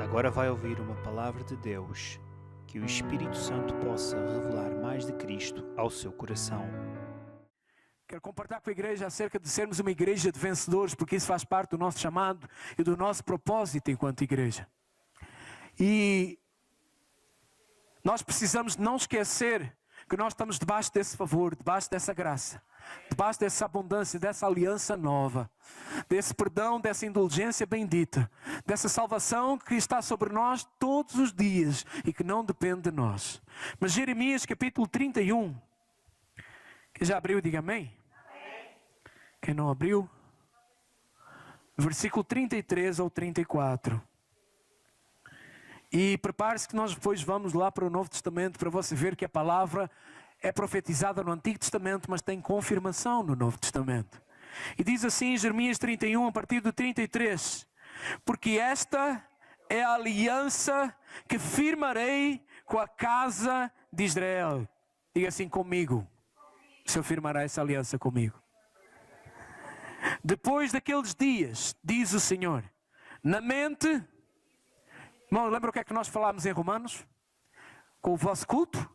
Agora vai ouvir uma palavra de Deus, que o Espírito Santo possa revelar mais de Cristo ao seu coração. Quero compartilhar com a igreja acerca de sermos uma igreja de vencedores, porque isso faz parte do nosso chamado e do nosso propósito enquanto igreja. E nós precisamos não esquecer que nós estamos debaixo desse favor, debaixo dessa graça, debaixo dessa abundância, dessa aliança nova, desse perdão, dessa indulgência bendita, dessa salvação que está sobre nós todos os dias e que não depende de nós. Mas Jeremias capítulo 31, quem já abriu, diga amém. Quem não abriu, versículo 33 ao 34. E prepare-se que nós depois vamos lá para o Novo Testamento para você ver que a palavra é profetizada no Antigo Testamento, mas tem confirmação no Novo Testamento. E diz assim Jeremias 31, a partir do 33. Porque esta é a aliança que firmarei com a casa de Israel. Diga assim comigo. O Senhor firmará essa aliança comigo. Depois daqueles dias, diz o Senhor, na mente... Irmão, lembra o que é que nós falámos em Romanos? Com o vosso culto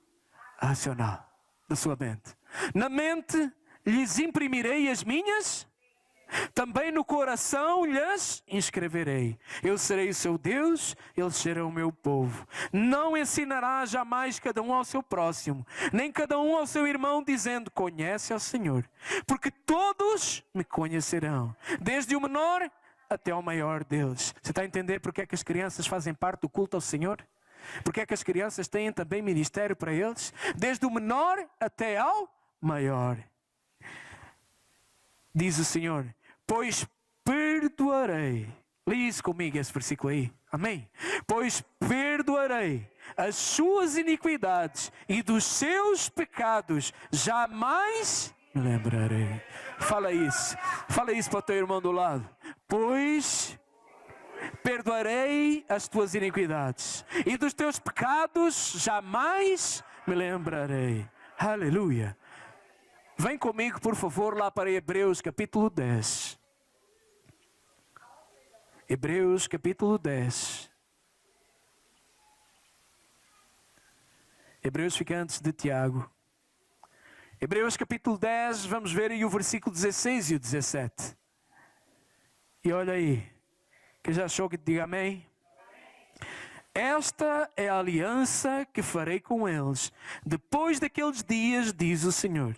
racional da sua mente. Na mente lhes imprimirei as minhas, também no coração lhes inscreverei. Eu serei o seu Deus, eles serão o meu povo. Não ensinará jamais cada um ao seu próximo, nem cada um ao seu irmão, dizendo, conhece ao Senhor. Porque todos me conhecerão, desde o menor até ao maior deles. Você está a entender porque é que as crianças fazem parte do culto ao Senhor? Porque é que as crianças têm também ministério para eles? Desde o menor até ao maior. Diz o Senhor, pois perdoarei. Lê isso comigo, esse versículo aí. Amém? Pois perdoarei as suas iniquidades e dos seus pecados jamais me lembrarei. Fala isso para o teu irmão do lado. Pois perdoarei as tuas iniquidades e dos teus pecados jamais me lembrarei. Aleluia. Vem comigo, por favor, lá para Hebreus capítulo 10. Hebreus capítulo 10. Hebreus fica antes de Tiago. Hebreus capítulo 10, vamos ver aí o versículo 16 e o 17. E olha aí, quem já achou que diga amém? Esta é a aliança que farei com eles, depois daqueles dias, diz o Senhor.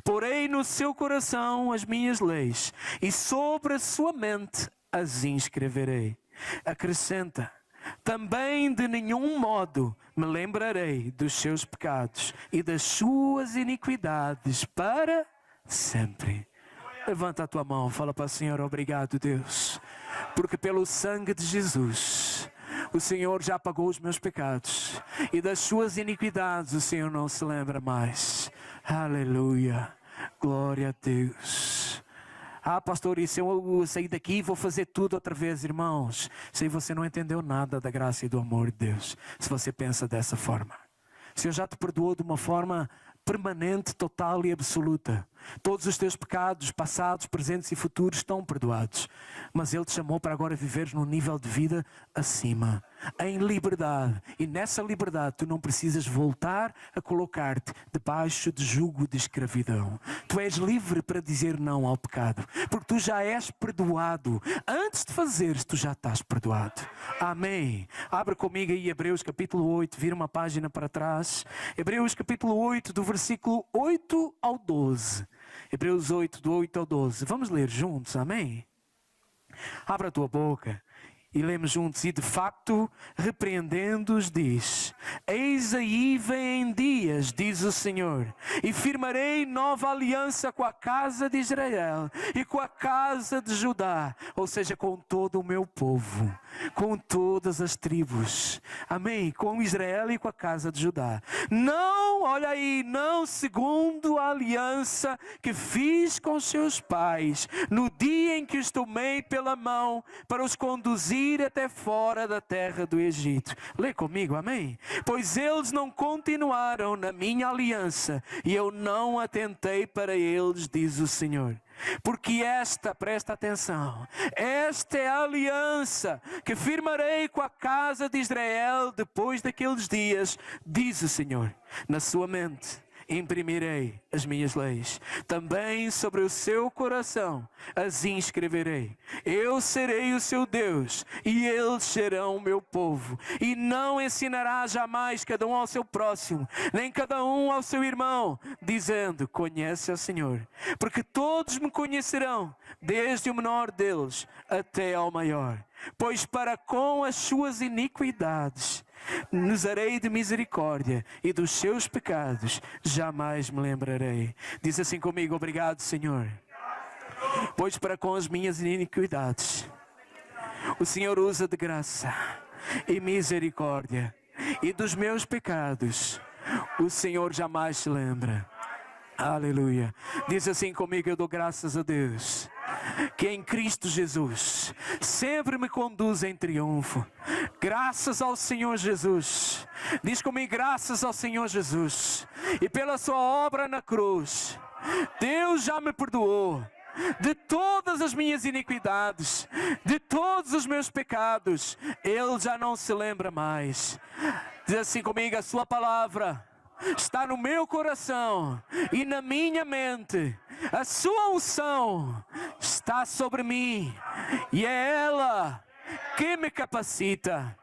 Porei no seu coração as minhas leis, e sobre a sua mente as inscreverei. Acrescenta, também de nenhum modo me lembrarei dos seus pecados e das suas iniquidades para sempre. Levanta a tua mão, fala para o Senhor, obrigado Deus, porque pelo sangue de Jesus, o Senhor já pagou os meus pecados e das suas iniquidades o Senhor não se lembra mais. Aleluia, glória a Deus. Ah, pastor, e se eu sair daqui e vou fazer tudo outra vez, irmãos? Se você não entendeu nada da graça e do amor de Deus, se você pensa dessa forma. O Senhor já te perdoou de uma forma permanente, total e absoluta. Todos os teus pecados, passados, presentes e futuros, estão perdoados. Mas Ele te chamou para agora viveres num nível de vida acima, em liberdade. E nessa liberdade tu não precisas voltar a colocar-te debaixo de jugo de escravidão. Tu és livre para dizer não ao pecado, porque tu já és perdoado. Antes de fazeres, tu já estás perdoado. Amém. Abra comigo aí Hebreus capítulo 8, vira uma página para trás. Hebreus capítulo 8, do versículo 8 ao 12. Hebreus 8, do 8 ao 12. Vamos ler juntos, amém? Abra a tua boca e lemos juntos. E de facto, repreendendo-os, diz: eis aí vêm dias, diz o Senhor, e firmarei nova aliança com a casa de Israel e com a casa de Judá, ou seja, com todo o meu povo, com todas as tribos, amém, com Israel e com a casa de Judá. Não, olha aí, não segundo a aliança que fiz com seus pais, no dia em que os tomei pela mão para os conduzir até fora da terra do Egito. Lê comigo, amém? Pois eles não continuaram na minha aliança e eu não atentei para eles, diz o Senhor. Porque presta atenção, esta é a aliança que firmarei com a casa de Israel depois daqueles dias, diz o Senhor. Na sua mente imprimirei as minhas leis, também sobre o seu coração as inscreverei. Eu serei o seu Deus e eles serão o meu povo. E não ensinará jamais cada um ao seu próximo, nem cada um ao seu irmão, dizendo: conhece ao Senhor, porque todos me conhecerão, desde o menor deles até ao maior. Pois para com as suas iniquidades nos harei de misericórdia, e dos seus pecados jamais me lembrarei. Diz assim comigo: obrigado, Senhor, pois para com as minhas iniquidades o Senhor usa de graça e misericórdia, e dos meus pecados o Senhor jamais se lembra. Aleluia. Diz assim comigo: eu dou graças a Deus que em Cristo Jesus sempre me conduz em triunfo. Graças ao Senhor Jesus. Diz comigo: graças ao Senhor Jesus. E pela sua obra na cruz, Deus já me perdoou de todas as minhas iniquidades, de todos os meus pecados. Ele já não se lembra mais. Diz assim comigo: a sua palavra está no meu coração e na minha mente. A sua unção está sobre mim e é ela que me capacita.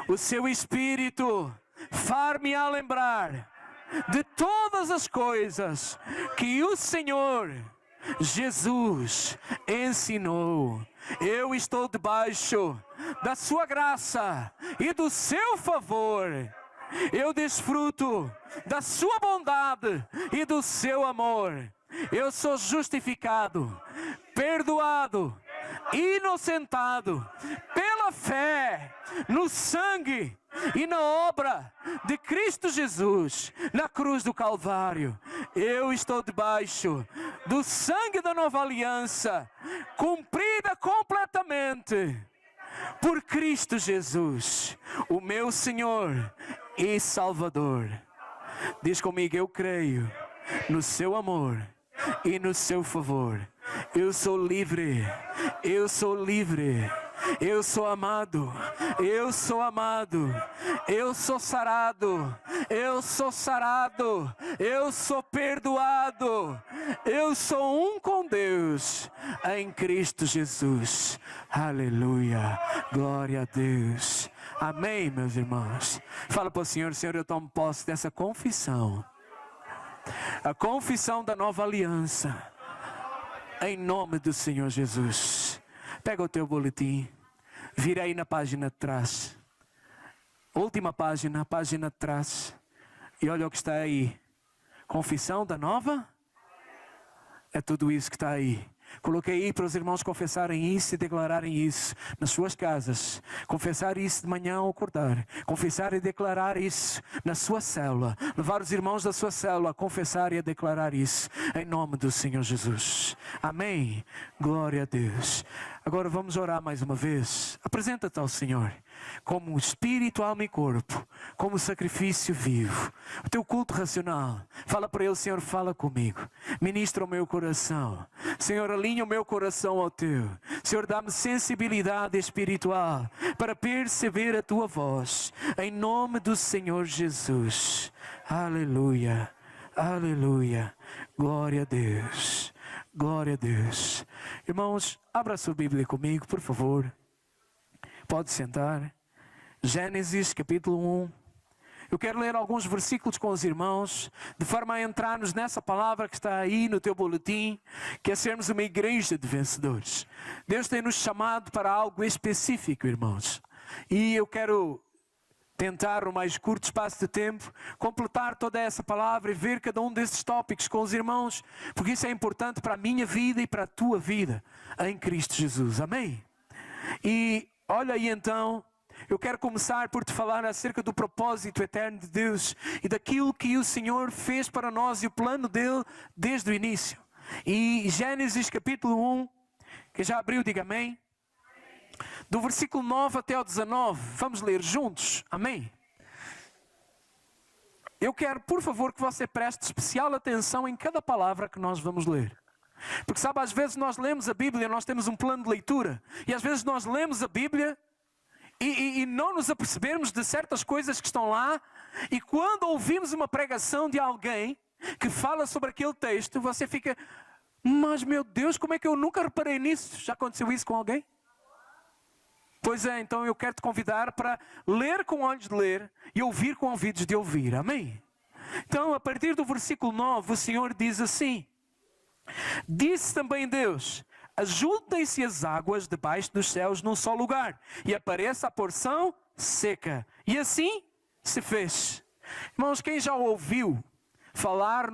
O seu Espírito far-me a lembrar de todas as coisas que o Senhor Jesus ensinou. Eu estou debaixo da sua graça e do seu favor. Eu desfruto da sua bondade e do seu amor. Eu sou justificado, perdoado, inocentado pela fé no sangue e na obra de Cristo Jesus na cruz do Calvário. Eu estou debaixo do sangue da nova aliança, cumprida completamente por Cristo Jesus, o meu Senhor e Salvador. Diz comigo: eu creio no seu amor e no seu favor. Eu sou livre, eu sou livre, eu sou amado, eu sou amado, eu sou sarado, eu sou sarado, eu sou perdoado, eu sou um com Deus em Cristo Jesus. Aleluia, glória a Deus. Amém, meus irmãos. Fala para o Senhor: Senhor, eu tomo posse dessa confissão, a confissão da nova aliança, em nome do Senhor Jesus. Pega o teu boletim, vira aí na página de trás, última página, a página de trás, e olha o que está aí. Confissão da nova, é tudo isso que está aí. Coloquei aí para os irmãos confessarem isso e declararem isso nas suas casas. Confessar isso de manhã ao acordar. Confessar e declarar isso na sua célula. Levar os irmãos da sua célula a confessar e a declarar isso em nome do Senhor Jesus. Amém. Glória a Deus. Agora vamos orar mais uma vez. Apresenta-te ao Senhor como espírito, alma e corpo, como sacrifício vivo. O teu culto racional. Fala para Ele: Senhor, fala comigo. Ministra o meu coração. Senhor, alinha o meu coração ao teu. Senhor, dá-me sensibilidade espiritual para perceber a tua voz. Em nome do Senhor Jesus. Aleluia. Aleluia. Glória a Deus. Glória a Deus. Irmãos, abra a sua Bíblia comigo, por favor. Pode sentar. Gênesis capítulo 1. Eu quero ler alguns versículos com os irmãos, de forma a entrarmos nessa palavra que está aí no teu boletim, que é sermos uma igreja de vencedores. Deus tem nos chamado para algo específico, irmãos. E eu quero tentar, no mais curto espaço de tempo, completar toda essa palavra e ver cada um desses tópicos com os irmãos, porque isso é importante para a minha vida e para a tua vida, em Cristo Jesus. Amém? E olha aí então, eu quero começar por te falar acerca do propósito eterno de Deus e daquilo que o Senhor fez para nós e o plano dele desde o início. E Gênesis capítulo 1, que já abriu, diga amém. Do versículo 9 até ao 19, vamos ler juntos, amém? Eu quero, por favor, que você preste especial atenção em cada palavra que nós vamos ler. Porque sabe, às vezes nós lemos a Bíblia, nós temos um plano de leitura. E às vezes nós lemos a Bíblia e não nos apercebemos de certas coisas que estão lá. E quando ouvimos uma pregação de alguém que fala sobre aquele texto, você fica, mas meu Deus, como é que eu nunca reparei nisso? Já aconteceu isso com alguém? Pois é, então eu quero te convidar para ler com olhos de ler e ouvir com ouvidos de ouvir. Amém? Então, a partir do versículo 9, o Senhor diz assim: disse também Deus: ajuntem-se as águas debaixo dos céus num só lugar, e apareça a porção seca. E assim se fez. Irmãos, quem já ouviu falar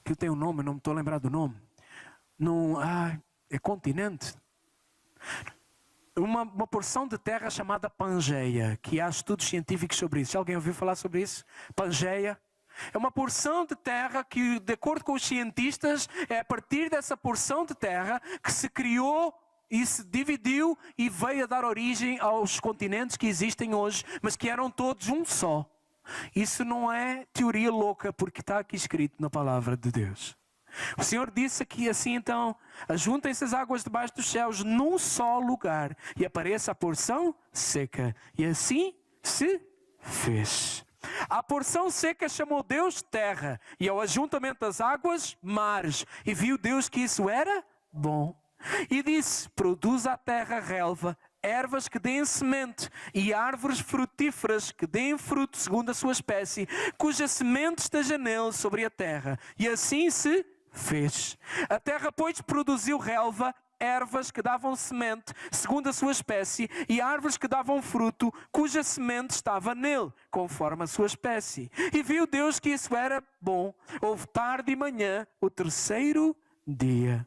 que tem um nome, não me estou a lembrar do nome. É continente. Uma porção de terra chamada Pangeia, que há estudos científicos sobre isso. Já alguém ouviu falar sobre isso? Pangeia. É uma porção de terra que, de acordo com os cientistas, é a partir dessa porção de terra que se criou e se dividiu e veio a dar origem aos continentes que existem hoje, mas que eram todos um só. Isso não é teoria louca, porque está aqui escrito na palavra de Deus. O Senhor disse aqui assim, então: ajuntem-se as águas debaixo dos céus num só lugar, e apareça a porção seca. E assim se fez. A porção seca chamou Deus terra, e ao ajuntamento das águas, mares. E viu Deus que isso era bom. E disse: produz a terra relva, ervas que deem semente, e árvores frutíferas que deem fruto segundo a sua espécie, cuja semente esteja nele sobre a terra. E assim se fez. A terra, pois, produziu relva, ervas que davam semente segundo a sua espécie, e árvores que davam fruto, cuja semente estava nele, conforme a sua espécie. E viu Deus que isso era bom. Houve tarde e manhã, o terceiro dia.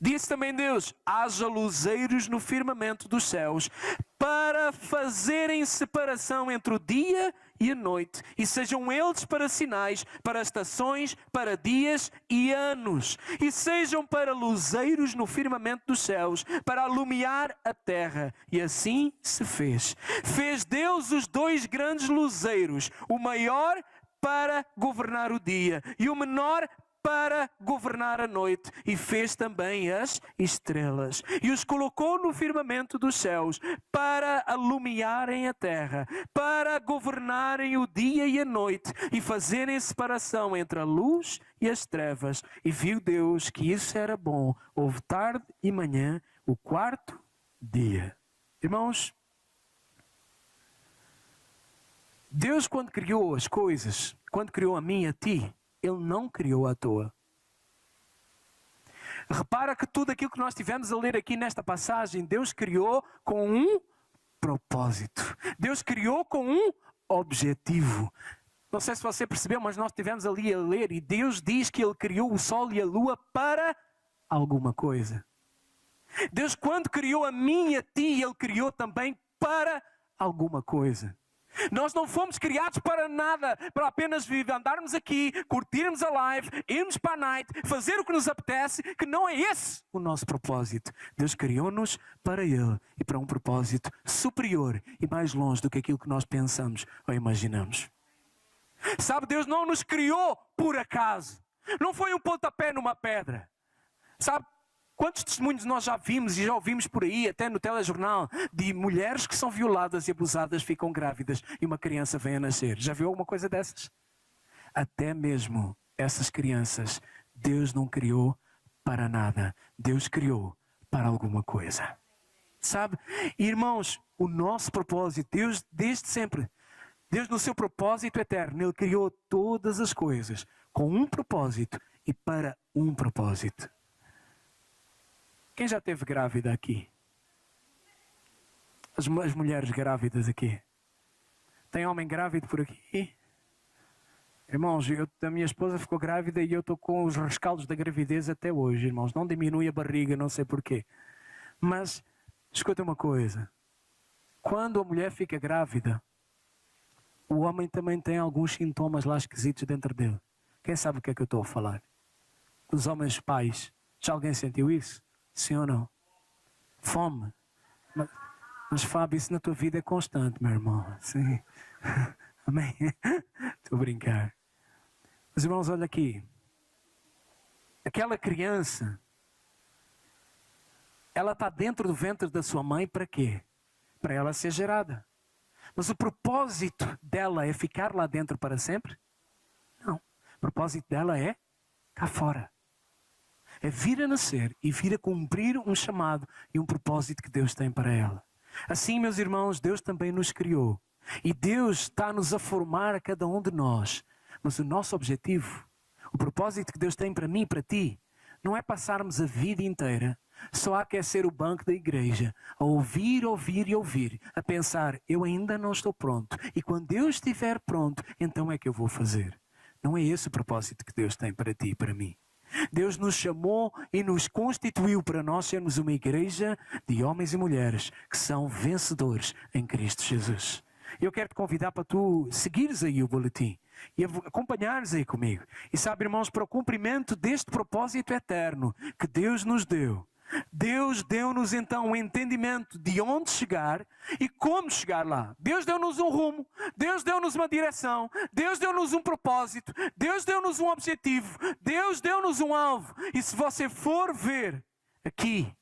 Disse também Deus: haja luzeiros no firmamento dos céus, para fazerem separação entre o dia e a noite, e sejam eles para sinais, para estações, para dias e anos, e sejam para luzeiros no firmamento dos céus, para alumiar a terra. E assim se fez. Fez Deus os dois grandes luzeiros, o maior para governar o dia e o menor para governar a noite, e fez também as estrelas, e os colocou no firmamento dos céus, para alumiarem a terra, para governarem o dia e a noite, e fazerem separação entre a luz e as trevas. E viu Deus que isso era bom. Houve tarde e manhã, o quarto dia. Irmãos, Deus, quando criou as coisas, quando criou a mim e a ti, Ele não criou à toa. Repara que tudo aquilo que nós tivemos a ler aqui nesta passagem, Deus criou com um propósito. Deus criou com um objetivo. Não sei se você percebeu, mas nós estivemos ali a ler e Deus diz que Ele criou o sol e a lua para alguma coisa. Deus, quando criou a mim e a ti, Ele criou também para alguma coisa. Nós não fomos criados para nada, para apenas andarmos aqui, curtirmos a live, irmos para a night, fazer o que nos apetece, que não é esse o nosso propósito. Deus criou-nos para Ele e para um propósito superior e mais longe do que aquilo que nós pensamos ou imaginamos. Sabe, Deus não nos criou por acaso. Não foi um pontapé numa pedra. Sabe? Quantos testemunhos nós já vimos e já ouvimos por aí, até no telejornal, de mulheres que são violadas e abusadas, ficam grávidas e uma criança vem a nascer? Já viu alguma coisa dessas? Até mesmo essas crianças, Deus não criou para nada. Deus criou para alguma coisa. Sabe? Irmãos, o nosso propósito, Deus desde sempre, Deus no seu propósito eterno, Ele criou todas as coisas com um propósito e para um propósito. Quem já esteve grávida aqui? As mulheres grávidas aqui. Tem homem grávido por aqui? Irmãos, a minha esposa ficou grávida e eu estou com os rescaldos da gravidez até hoje, irmãos. Não diminui a barriga, não sei porquê. Mas, escuta uma coisa. Quando a mulher fica grávida, o homem também tem alguns sintomas lá esquisitos dentro dele. Quem sabe o que é que eu estou a falar? Os homens pais. Já alguém sentiu isso? Sim ou não? Fome. Mas Fábio, isso na tua vida é constante, meu irmão. Sim. Amém? Estou a brincar. Meus irmãos, olha aqui. Aquela criança, ela está dentro do ventre da sua mãe para quê? Para ela ser gerada. Mas o propósito dela é ficar lá dentro para sempre? Não. O propósito dela é cá fora. É vir a nascer e vir a cumprir um chamado e um propósito que Deus tem para ela. Assim, meus irmãos, Deus também nos criou. E Deus está-nos a formar a cada um de nós. Mas o nosso objetivo, o propósito que Deus tem para mim e para ti, não é passarmos a vida inteira só a aquecer o banco da igreja, a ouvir, a pensar, eu ainda não estou pronto. E quando eu estiver pronto, então é que eu vou fazer. Não é esse o propósito que Deus tem para ti e para mim. Deus nos chamou e nos constituiu para nós sermos uma igreja de homens e mulheres que são vencedores em Cristo Jesus. Eu quero te convidar para tu seguires aí o boletim e acompanhares aí comigo. E sabe, irmãos, para o cumprimento deste propósito eterno que Deus nos deu, Deus deu-nos então um entendimento de onde chegar e como chegar lá. Deus deu-nos um rumo, Deus deu-nos uma direção, Deus deu-nos um propósito, Deus deu-nos um objetivo, Deus deu-nos um alvo. E se você for ver aqui,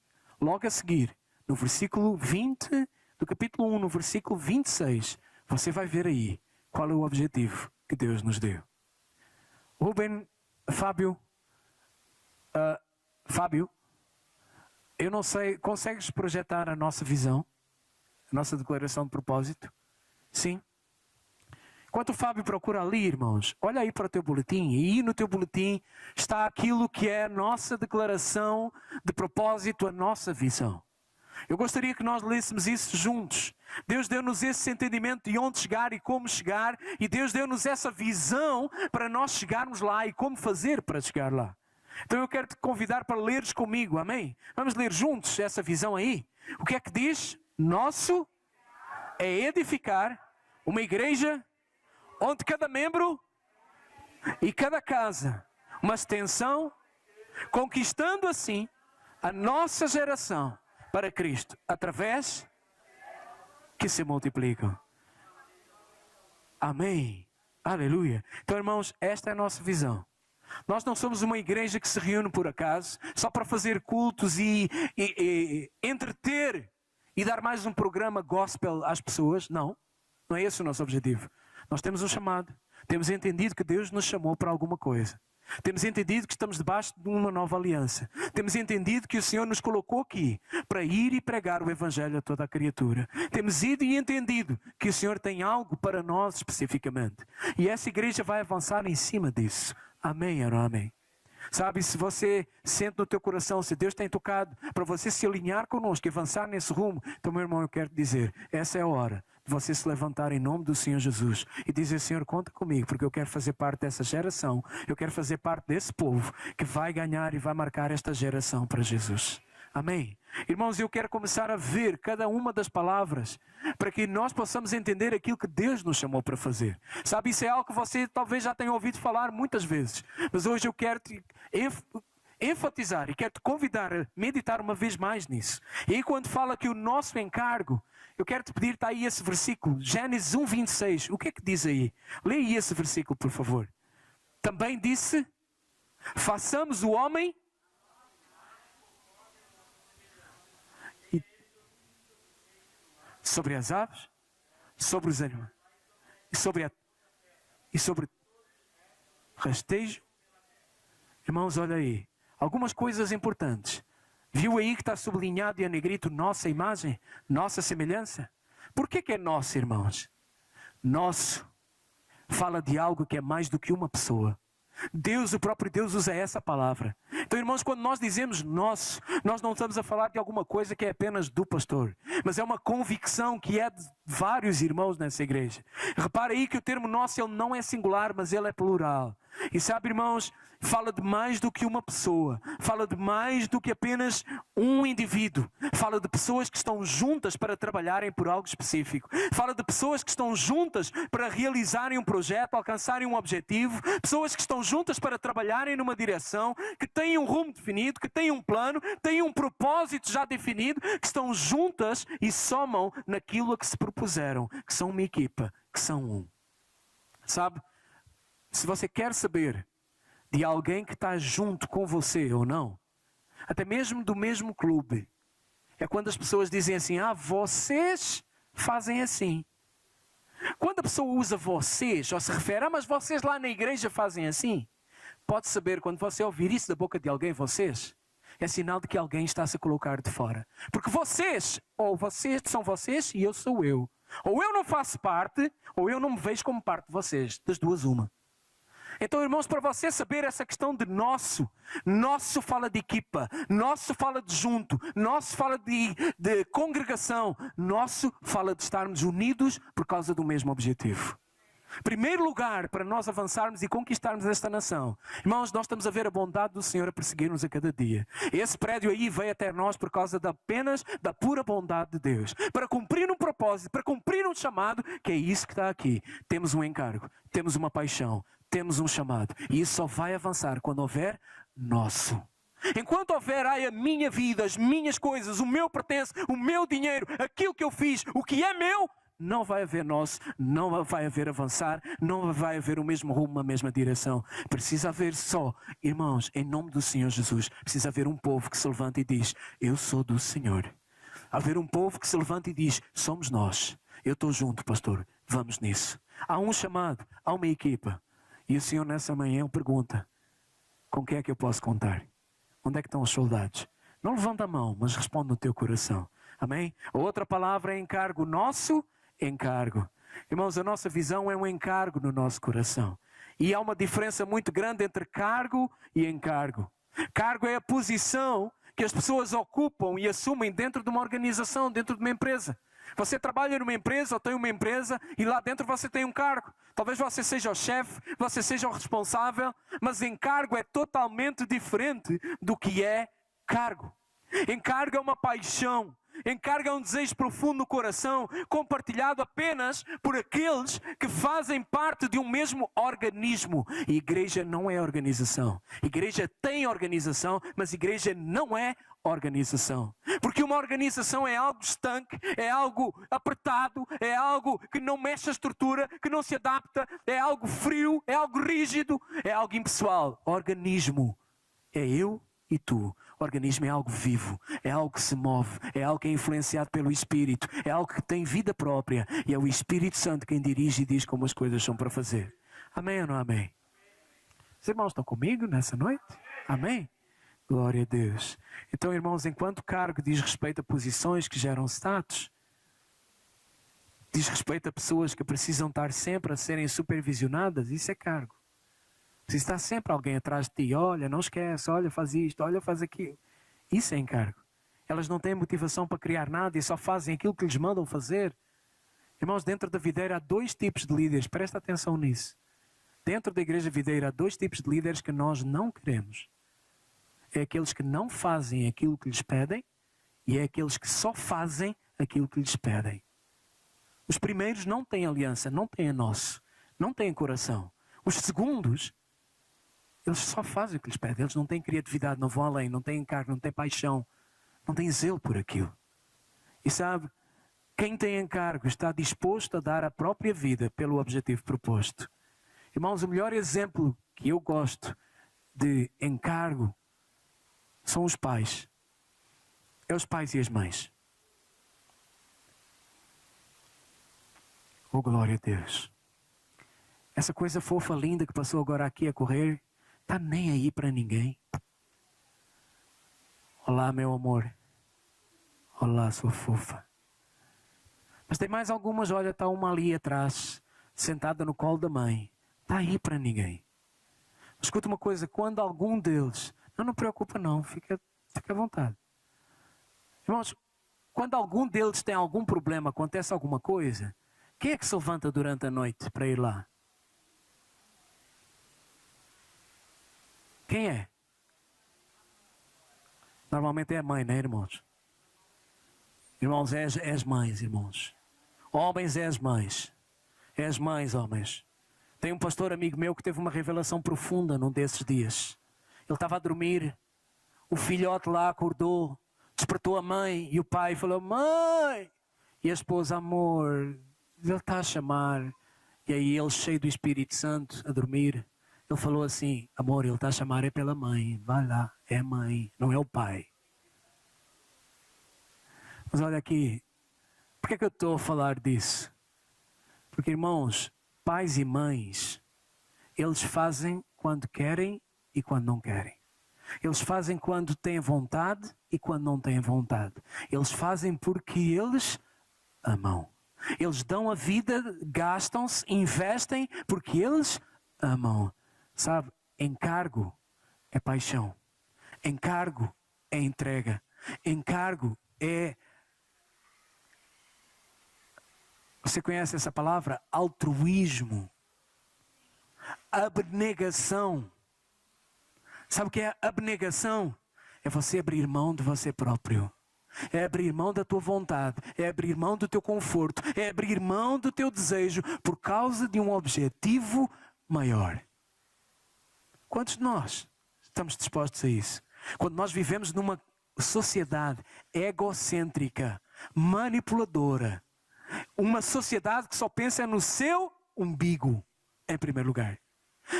logo a seguir, no versículo 20 do capítulo 1, no versículo 26, você vai ver aí qual é o objetivo que Deus nos deu. Rubem, Fábio, eu não sei, consegues projetar a nossa visão? A nossa declaração de propósito? Sim. Enquanto o Fábio procura ali, irmãos, olha aí para o teu boletim. E aí no teu boletim está aquilo que é a nossa declaração de propósito, a nossa visão. Eu gostaria que nós lêssemos isso juntos. Deus deu-nos esse entendimento de onde chegar e como chegar. E Deus deu-nos essa visão para nós chegarmos lá e como fazer para chegar lá. Então eu quero te convidar para leres comigo, amém? Vamos ler juntos essa visão aí. O que é que diz? Nosso é edificar uma igreja onde cada membro e cada casa, uma extensão, conquistando assim a nossa geração para Cristo, através que se multiplicam. Amém. Aleluia. Então, irmãos, esta é a nossa visão. Nós não somos uma igreja que se reúne por acaso, só para fazer cultos e entreter e dar mais um programa gospel às pessoas. Não, não é esse o nosso objetivo. Nós temos um chamado, temos entendido que Deus nos chamou para alguma coisa. Temos entendido que estamos debaixo de uma nova aliança. Temos entendido que o Senhor nos colocou aqui para ir e pregar o Evangelho a toda a criatura. Temos ido e entendido que o Senhor tem algo para nós especificamente. E essa igreja vai avançar em cima disso. Amém ou não amém? Sabe, se você sente no teu coração, se Deus tem tocado para você se alinhar conosco e avançar nesse rumo, então, meu irmão, eu quero te dizer, essa é a hora de você se levantar em nome do Senhor Jesus e dizer, Senhor, conta comigo, porque eu quero fazer parte dessa geração, eu quero fazer parte desse povo que vai ganhar e vai marcar esta geração para Jesus. Amém? Irmãos, eu quero começar a ver cada uma das palavras para que nós possamos entender aquilo que Deus nos chamou para fazer. Sabe, isso é algo que você talvez já tenha ouvido falar muitas vezes, mas hoje eu quero te enfatizar e quero te convidar a meditar uma vez mais nisso. E aí quando fala que o nosso encargo, eu quero te pedir, está aí esse versículo, Gênesis 1:26, o que é que diz aí? Lê aí esse versículo, por favor. Também disse, façamos o homem sobre as aves, sobre os animais, e sobre rastejo. Irmãos, olha aí, algumas coisas importantes. Viu aí que está sublinhado e a negrito nossa imagem, nossa semelhança? Por que é nosso, irmãos? Nosso fala de algo que é mais do que uma pessoa. Deus, o próprio Deus usa essa palavra. Então, irmãos, quando nós dizemos nosso, nós não estamos a falar de alguma coisa que é apenas do pastor, mas é uma convicção que é de vários irmãos nessa igreja. Repara aí que o termo nosso, ele não é singular, mas ele é plural. E sabe, irmãos, fala de mais do que uma pessoa, fala de mais do que apenas um indivíduo, fala de pessoas que estão juntas para trabalharem por algo específico, fala de pessoas que estão juntas para realizarem um projeto, alcançarem um objetivo, pessoas que estão juntas para trabalharem numa direção, que têm um rumo definido, que têm um plano, têm um propósito já definido, que estão juntas e somam naquilo a que se propuseram, que são uma equipa, que são um. Sabe? se você quer saber de alguém que está junto com você ou não, até mesmo do mesmo clube, é quando as pessoas dizem assim: vocês fazem assim. Quando a pessoa usa vocês, ou se refere: mas vocês lá na igreja fazem assim. Pode saber, quando você ouvir isso da boca de alguém, vocês, é sinal de que alguém está a se colocar de fora. Porque vocês, ou vocês são vocês e eu sou eu. Ou eu não faço parte, ou eu não me vejo como parte de vocês. Das duas, uma. Então, irmãos, para você saber essa questão de nosso fala de equipa, nosso fala de junto, nosso fala de congregação, nosso fala de estarmos unidos por causa do mesmo objetivo. Primeiro lugar, para nós avançarmos e conquistarmos esta nação, irmãos, nós estamos a ver a bondade do Senhor a perseguir-nos a cada dia. Esse prédio aí veio até nós por causa apenas da pura bondade de Deus, para cumprir um propósito, para cumprir um chamado, que é isso que está aqui. Temos um encargo, temos uma paixão, temos um chamado, e isso só vai avançar quando houver nosso. Enquanto houver a minha vida, as minhas coisas, o meu pertence, o meu dinheiro, aquilo que eu fiz, o que é meu, não vai haver nosso, não vai haver avançar, não vai haver o mesmo rumo, a mesma direção. Precisa haver só, irmãos, em nome do Senhor Jesus, precisa haver um povo que se levanta e diz: eu sou do Senhor. Haver um povo que se levanta e diz: somos nós. Eu estou junto, pastor, vamos nisso. Há um chamado, há uma equipa. E o Senhor nessa manhã pergunta: com quem é que eu posso contar? Onde é que estão os soldados? Não levanta a mão, mas responde no teu coração. Amém? A outra palavra é encargo. Nosso encargo. Irmãos, a nossa visão é um encargo no nosso coração. E há uma diferença muito grande entre cargo e encargo. Cargo é a posição que as pessoas ocupam e assumem dentro de uma organização, dentro de uma empresa. Você trabalha numa empresa ou tem uma empresa e lá dentro você tem um cargo. Talvez você seja o chefe, você seja o responsável, mas encargo é totalmente diferente do que é cargo. Encargo é uma paixão. Encargo é um desejo profundo no coração, compartilhado apenas por aqueles que fazem parte de um mesmo organismo. E igreja não é organização. Igreja tem organização, mas igreja não é organização. Porque uma organização é algo estanque, é algo apertado, é algo que não mexe a estrutura, que não se adapta, é algo frio, é algo rígido, é algo impessoal. Organismo é eu e tu. O organismo é algo vivo, é algo que se move, é algo que é influenciado pelo Espírito, é algo que tem vida própria e é o Espírito Santo quem dirige e diz como as coisas são para fazer. Amém ou não amém? Os irmãos estão comigo nessa noite? Amém? Glória a Deus. Então, irmãos, enquanto cargo diz respeito a posições que geram status, diz respeito a pessoas que precisam estar sempre a serem supervisionadas, isso é cargo. Se está sempre alguém atrás de ti: olha, não esquece, olha, faz isto, olha, faz aquilo. Isso é encargo. Elas não têm motivação para criar nada e só fazem aquilo que lhes mandam fazer. Irmãos, dentro da videira há dois tipos de líderes, presta atenção nisso. Dentro da igreja videira há dois tipos de líderes que nós não queremos. É aqueles que não fazem aquilo que lhes pedem e é aqueles que só fazem aquilo que lhes pedem. Os primeiros não têm aliança, não têm nosso, não têm coração. Os segundos, eles só fazem o que lhes pedem. Eles não têm criatividade, não vão além, não têm encargo, não têm paixão, não têm zelo por aquilo. E sabe, quem tem encargo está disposto a dar a própria vida pelo objetivo proposto. Irmãos, o melhor exemplo que eu gosto de encargo são os pais. É os pais e as mães. Oh, glória a Deus. Essa coisa fofa, linda que passou agora aqui a correr, está nem aí para ninguém. Olá, meu amor. Olá, sua fofa. Mas tem mais algumas, olha, está uma ali atrás, sentada no colo da mãe. Está aí para ninguém. Escuta uma coisa, quando algum deles... Não preocupa não, fica à vontade. Irmãos, quando algum deles tem algum problema, acontece alguma coisa, quem é que se levanta durante a noite para ir lá? Quem é? Normalmente é a mãe, não é, irmãos? Irmãos, é as mães, irmãos. Homens, é as mães. É as mães, homens. Tem um pastor amigo meu que teve uma revelação profunda num desses dias. Ele estava a dormir, o filhote lá acordou, despertou a mãe e o pai falou: mãe! E a esposa: amor, ele está a chamar. E aí ele, cheio do Espírito Santo, a dormir, ele falou assim: amor, ele está a chamar é pela mãe. Vai lá, é a mãe, não é o pai. Mas olha aqui, por que é que eu estou a falar disso? Porque, irmãos, pais e mães, eles fazem quando querem e quando não querem. Eles fazem quando têm vontade e quando não têm vontade. Eles fazem porque eles amam. Eles dão a vida, gastam-se, investem porque eles amam. Sabe, encargo é paixão. Encargo é entrega. Encargo é... Você conhece essa palavra? Altruísmo. Abnegação. Sabe o que é abnegação? É você abrir mão de você próprio. É abrir mão da tua vontade. É abrir mão do teu conforto. É abrir mão do teu desejo por causa de um objetivo maior. Quantos de nós estamos dispostos a isso? Quando nós vivemos numa sociedade egocêntrica, manipuladora, uma sociedade que só pensa no seu umbigo, em primeiro lugar.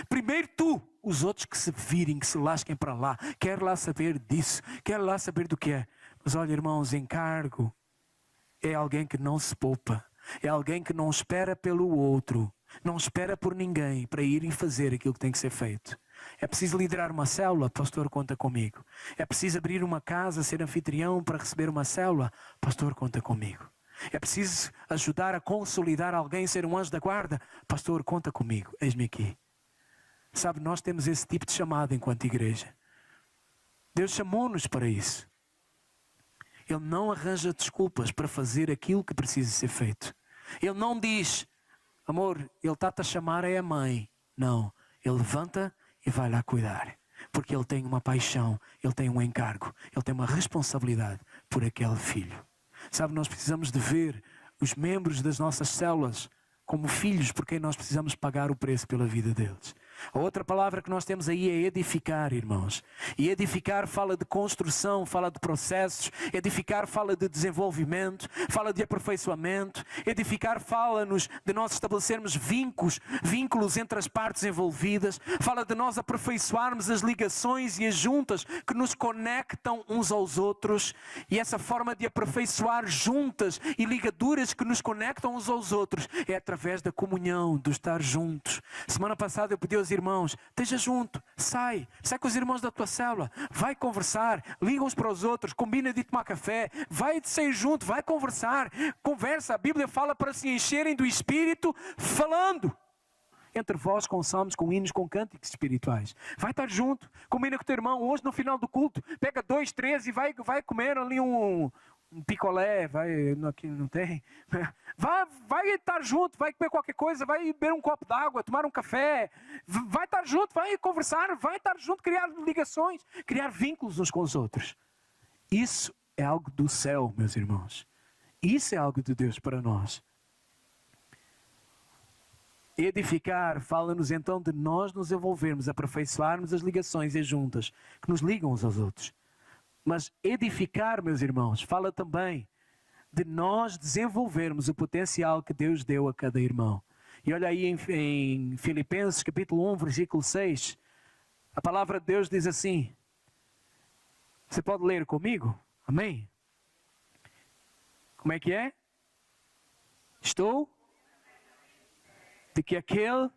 Primeiro tu, os outros que se virem, que se lasquem para lá. Quero lá saber disso, quero lá saber do que é. Mas olha, irmãos, encargo é alguém que não se poupa. É alguém que não espera pelo outro. Não espera por ninguém para ir e fazer aquilo que tem que ser feito. É preciso liderar uma célula? Pastor, conta comigo. É preciso abrir uma casa, ser anfitrião para receber uma célula? Pastor, conta comigo. É preciso ajudar a consolidar alguém, ser um anjo da guarda? Pastor, conta comigo, eis-me aqui. Sabe, nós temos esse tipo de chamado enquanto igreja. Deus chamou-nos para isso. Ele não arranja desculpas para fazer aquilo que precisa ser feito. Ele não diz, amor, ele está-te a chamar é a mãe. Não, ele levanta e vai lá cuidar. Porque ele tem uma paixão, ele tem um encargo, ele tem uma responsabilidade por aquele filho. Sabe, nós precisamos de ver os membros das nossas células como filhos por quem nós precisamos pagar o preço pela vida deles. A outra palavra que nós temos aí é edificar, irmãos. E edificar fala de construção, fala de processos. Edificar fala de desenvolvimento, fala de aperfeiçoamento. Edificar fala-nos de nós estabelecermos vínculos entre as partes envolvidas. Fala de nós aperfeiçoarmos as ligações e as juntas que nos conectam uns aos outros. E essa forma de aperfeiçoar juntas e ligaduras que nos conectam uns aos outros é através da comunhão, do estar juntos. Semana passada eu pedi aos irmãos, esteja junto, sai com os irmãos da tua célula, vai conversar, liga uns para os outros, combina de tomar café, vai sair junto, vai conversar, conversa. A Bíblia fala para se encherem do Espírito falando. Entre vós com salmos, com hinos, com cânticos espirituais. Vai estar junto, combina com o teu irmão, hoje no final do culto, pega 2, 3 e vai comer ali um picolé, aqui não tem, vai estar junto, vai comer qualquer coisa, vai beber um copo d'água, tomar um café, vai estar junto, vai conversar, vai estar junto, criar ligações, criar vínculos uns com os outros. Isso é algo do céu, meus irmãos. Isso é algo de Deus para nós. Edificar fala-nos então de nós nos envolvermos, aperfeiçoarmos as ligações e juntas que nos ligam uns aos outros. Mas edificar, meus irmãos, fala também de nós desenvolvermos o potencial que Deus deu a cada irmão. E olha aí em Filipenses capítulo 1, versículo 6, a palavra de Deus diz assim, você pode ler comigo? Amém? Como é que é? Estou de que aquele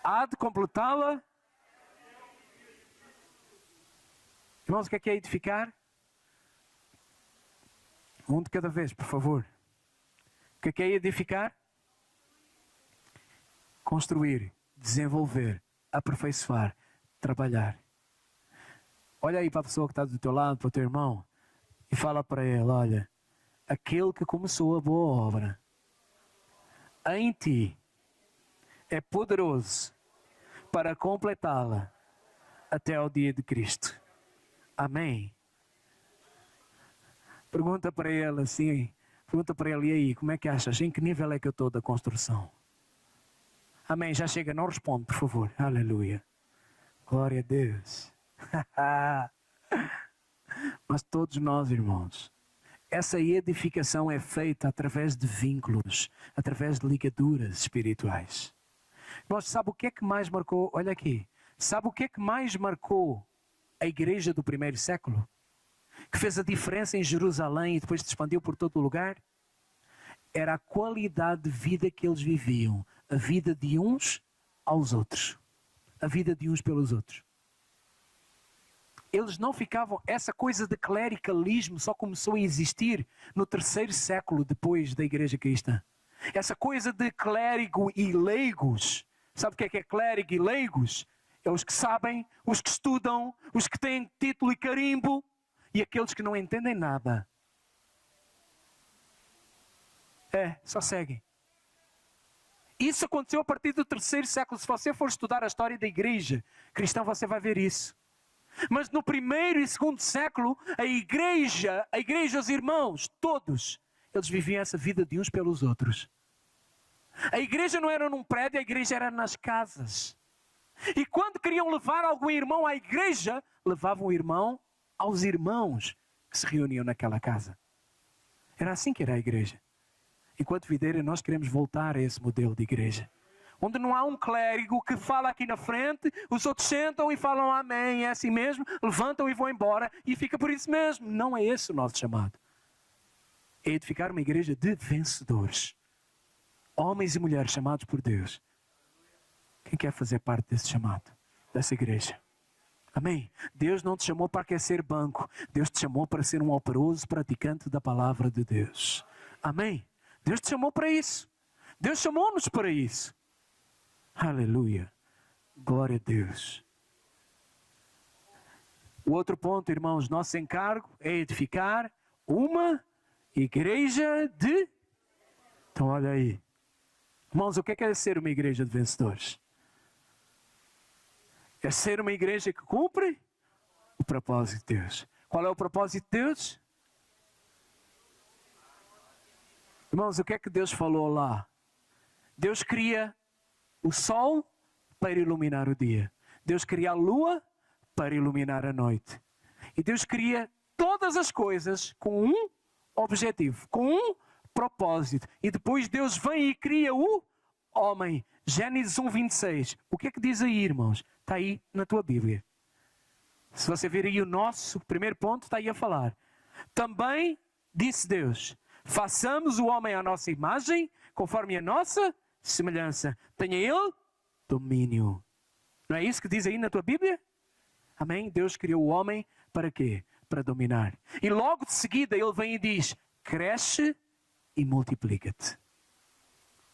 há de completá-la. Irmãos, o que é edificar? Um de cada vez, por favor. O que é edificar? Construir, desenvolver, aperfeiçoar, trabalhar. Olha aí para a pessoa que está do teu lado, para o teu irmão, e fala para ele, olha, aquele que começou a boa obra em ti é poderoso para completá-la até ao dia de Cristo. Amém. Pergunta para ele assim, e aí, como é que achas? Em que nível é que eu estou da construção? Amém, já chega, não responde, por favor. Aleluia. Glória a Deus. Mas todos nós, irmãos, essa edificação é feita através de vínculos, através de ligaduras espirituais. Mas sabe o que é que mais marcou? Olha aqui. Sabe o que é que mais marcou a igreja do primeiro século? Que fez a diferença em Jerusalém e depois se expandiu por todo o lugar? Era a qualidade de vida que eles viviam. A vida de uns aos outros. A vida de uns pelos outros. Eles não ficavam... Essa coisa de clericalismo só começou a existir no terceiro século depois da igreja cristã. Essa coisa de clérigo e leigos. Sabe o que é clérigo e leigos? É os que sabem, os que estudam, os que têm título e carimbo e aqueles que não entendem nada. Só seguem. Isso aconteceu a partir do terceiro século. Se você for estudar a história da igreja cristã, você vai ver isso. Mas no primeiro e segundo século, a igreja, os irmãos, todos, eles viviam essa vida de uns pelos outros. A igreja não era num prédio, a igreja era nas casas. E quando queriam levar algum irmão à igreja, levavam o irmão aos irmãos que se reuniam naquela casa. Era assim que era a igreja. Enquanto Videira, nós queremos voltar a esse modelo de igreja. Onde não há um clérigo que fala aqui na frente, os outros sentam e falam amém, é assim mesmo, levantam e vão embora e fica por isso mesmo. Não é esse o nosso chamado. É edificar uma igreja de vencedores. Homens e mulheres chamados por Deus. Quem quer fazer parte desse chamado? Dessa igreja? Amém? Deus não te chamou para aquecer banco. Deus te chamou para ser um operoso praticante da palavra de Deus. Amém? Deus te chamou para isso. Deus chamou-nos para isso. Aleluia. Glória a Deus. O outro ponto, irmãos, nosso encargo é edificar uma igreja de... Então olha aí. Irmãos, o que é ser uma igreja de vencedores? É ser uma igreja que cumpre o propósito de Deus. Qual é o propósito de Deus? Irmãos, o que é que Deus falou lá? Deus cria o sol para iluminar o dia. Deus cria a lua para iluminar a noite. E Deus cria todas as coisas com um objetivo, com um propósito. E depois Deus vem e cria o homem. Gênesis 1:26. O que é que diz aí, irmãos? Está aí na tua Bíblia. Se você vir aí o nosso primeiro ponto, está aí a falar. Também disse Deus: façamos o homem à nossa imagem, conforme a nossa semelhança. Tenha ele domínio. Não é isso que diz aí na tua Bíblia? Amém? Deus criou o homem para quê? Para dominar. E logo de seguida ele vem e diz: cresce e multiplica-te.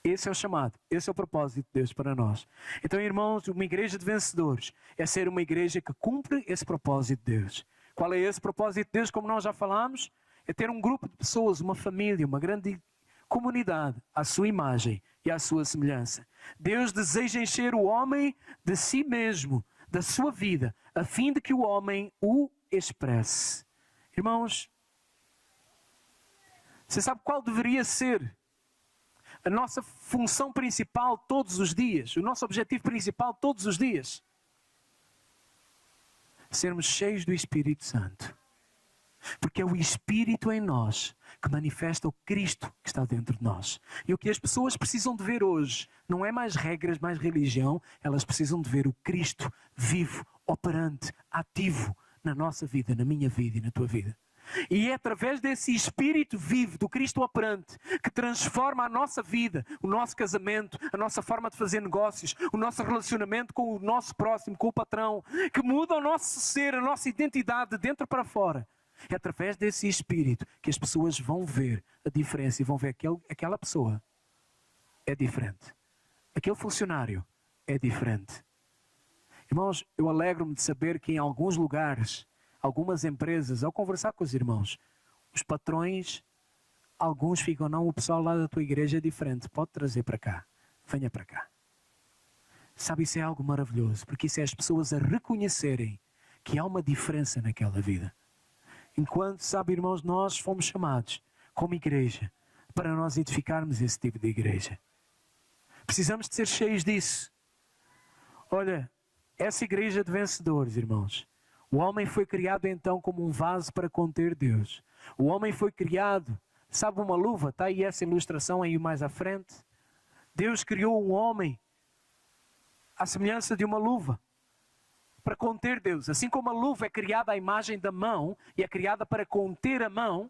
Esse é o chamado, esse é o propósito de Deus para nós. Então, irmãos, uma igreja de vencedores é ser uma igreja que cumpre esse propósito de Deus. Qual é esse propósito de Deus? Como nós já falámos, é ter um grupo de pessoas, uma família, uma grande comunidade, à sua imagem e à sua semelhança. Deus deseja encher o homem de si mesmo, da sua vida, a fim de que o homem o expresse. Irmãos, você sabe qual deveria ser a nossa função principal todos os dias? O nosso objetivo principal todos os dias? Sermos cheios do Espírito Santo. Porque é o Espírito em nós que manifesta o Cristo que está dentro de nós. E o que as pessoas precisam de ver hoje não é mais regras, mais religião. Elas precisam de ver o Cristo vivo, operante, ativo na nossa vida, na minha vida e na tua vida. E é através desse Espírito vivo, do Cristo operante, que transforma a nossa vida, o nosso casamento, a nossa forma de fazer negócios, o nosso relacionamento com o nosso próximo, com o patrão, que muda o nosso ser, a nossa identidade de dentro para fora. É através desse Espírito que as pessoas vão ver a diferença e vão ver que aquela pessoa é diferente. Aquele funcionário é diferente. Irmãos, eu alegro-me de saber que em alguns lugares, algumas empresas, ao conversar com os irmãos, os patrões, alguns ficam, não, o pessoal lá da tua igreja é diferente, pode trazer para cá, venha para cá. Sabe, isso é algo maravilhoso, porque isso é as pessoas a reconhecerem que há uma diferença naquela vida. Enquanto, sabe, irmãos, nós fomos chamados como igreja para nós edificarmos esse tipo de igreja. Precisamos de ser cheios disso. Olha, essa igreja de vencedores, irmãos, O homem foi criado então como um vaso para conter Deus. O homem foi criado, sabe uma luva? Está aí essa ilustração aí mais à frente. Deus criou um homem à semelhança de uma luva para conter Deus. Assim como a luva é criada à imagem da mão e é criada para conter a mão,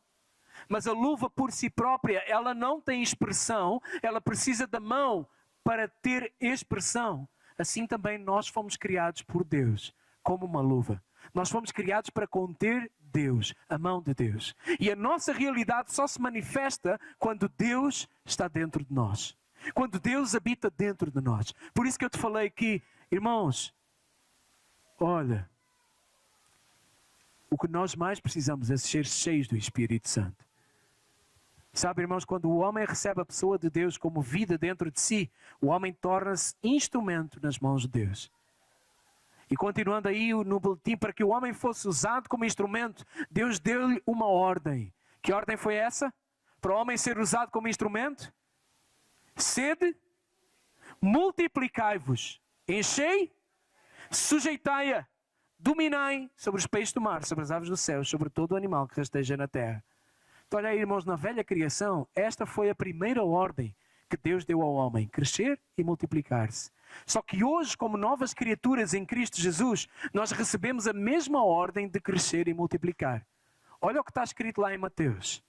mas a luva por si própria, ela não tem expressão, ela precisa da mão para ter expressão. Assim também nós fomos criados por Deus, como uma luva. Nós fomos criados para conter Deus, a mão de Deus. E a nossa realidade só se manifesta quando Deus está dentro de nós. Quando Deus habita dentro de nós. Por isso que eu te falei que, irmãos, olha, o que nós mais precisamos é ser cheios do Espírito Santo. Sabe, irmãos, quando o homem recebe a pessoa de Deus como vida dentro de si, o homem torna-se instrumento nas mãos de Deus. E continuando aí no boletim, para que o homem fosse usado como instrumento, Deus deu-lhe uma ordem. Que ordem foi essa? Para o homem ser usado como instrumento? Sede, multiplicai-vos, enchei, sujeitai-a, dominai sobre os peixes do mar, sobre as aves do céu, sobre todo o animal que rasteja na terra. Então, olha aí, irmãos, na velha criação, esta foi a primeira ordem que Deus deu ao homem, crescer e multiplicar-se. Só que hoje, como novas criaturas em Cristo Jesus, nós recebemos a mesma ordem de crescer e multiplicar. Olha o que está escrito lá em Mateus.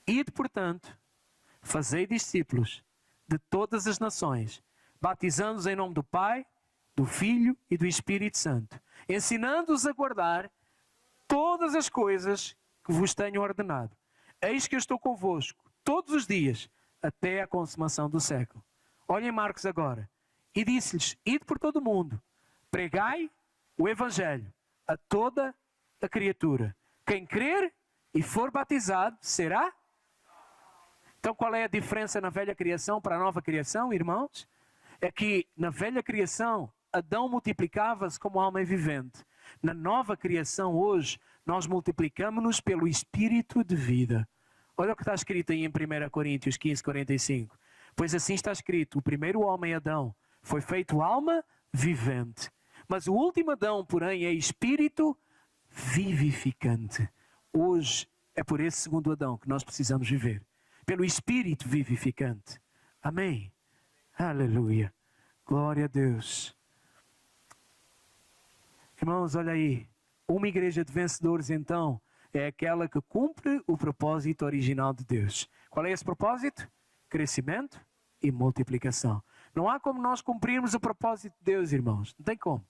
Ide, portanto, fazei discípulos de todas as nações, batizando-os em nome do Pai, do Filho e do Espírito Santo, ensinando-os a guardar todas as coisas que vos tenho ordenado. Eis que eu estou convosco todos os dias, até a consumação do século. Olhem Marcos agora. E disse-lhes, ide por todo o mundo, pregai o Evangelho a toda a criatura. Quem crer e for batizado será. Então qual é a diferença na velha criação para a nova criação, irmãos? É que na velha criação, Adão multiplicava-se como homem vivente. Na nova criação hoje, nós multiplicamos-nos pelo Espírito de vida. Olha o que está escrito aí em 1 Coríntios 15, 45. Pois assim está escrito, o primeiro homem, Adão, foi feito alma vivente. Mas o último Adão, porém, é espírito vivificante. Hoje é por esse segundo Adão que nós precisamos viver. Pelo espírito vivificante. Amém. Aleluia. Glória a Deus. Irmãos, olha aí. Uma igreja de vencedores, então, é aquela que cumpre o propósito original de Deus. Qual é esse propósito? Crescimento e multiplicação. Não há como nós cumprirmos o propósito de Deus, irmãos. Não tem como.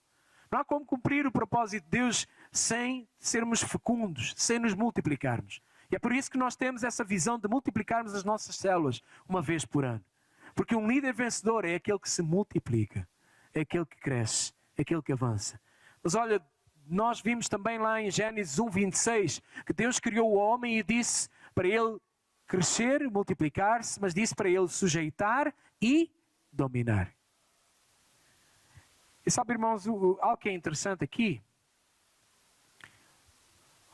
Não há como cumprir o propósito de Deus sem sermos fecundos, sem nos multiplicarmos. E é por isso que nós temos essa visão de multiplicarmos as nossas células uma vez por ano. Porque um líder vencedor é aquele que se multiplica, é aquele que cresce, é aquele que avança. Mas olha, nós vimos também lá em Gênesis 1:26 que Deus criou o homem e disse para ele crescer, multiplicar-se, mas disse para ele sujeitar e dominar. E sabe, irmãos, algo que é interessante aqui,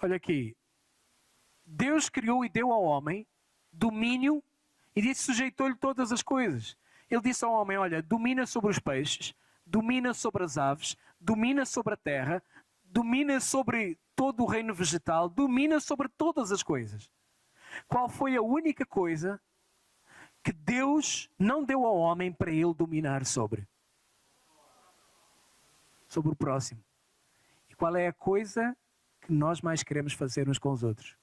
olha aqui, Deus criou e deu ao homem domínio e disse, sujeitou-lhe todas as coisas. Ele disse ao homem, olha, domina sobre os peixes, domina sobre as aves, domina sobre a terra, domina sobre todo o reino vegetal, domina sobre todas as coisas. Qual foi a única coisa que Deus não deu ao homem para ele dominar sobre? Sobre o próximo. E qual é a coisa que nós mais queremos fazer uns com os outros?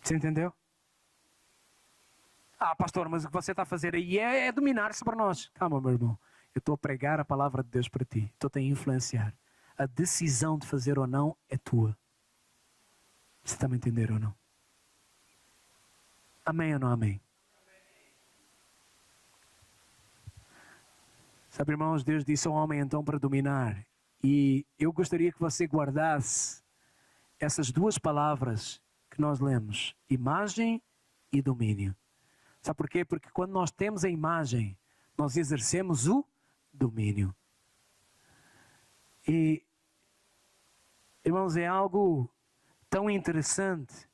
Você entendeu? Ah, pastor, mas o que você está a fazer aí é dominar sobre nós. Calma, meu irmão. Eu estou a pregar a palavra de Deus para ti. Estou-te a influenciar. A decisão de fazer ou não é tua. Você está a me entender ou não? Amém ou não amém? Sabe, irmãos, Deus disse ao homem então para dominar. E eu gostaria que você guardasse essas duas palavras que nós lemos. Imagem e domínio. Sabe porquê? Porque quando nós temos a imagem, nós exercemos o domínio. E, irmãos, é algo tão interessante.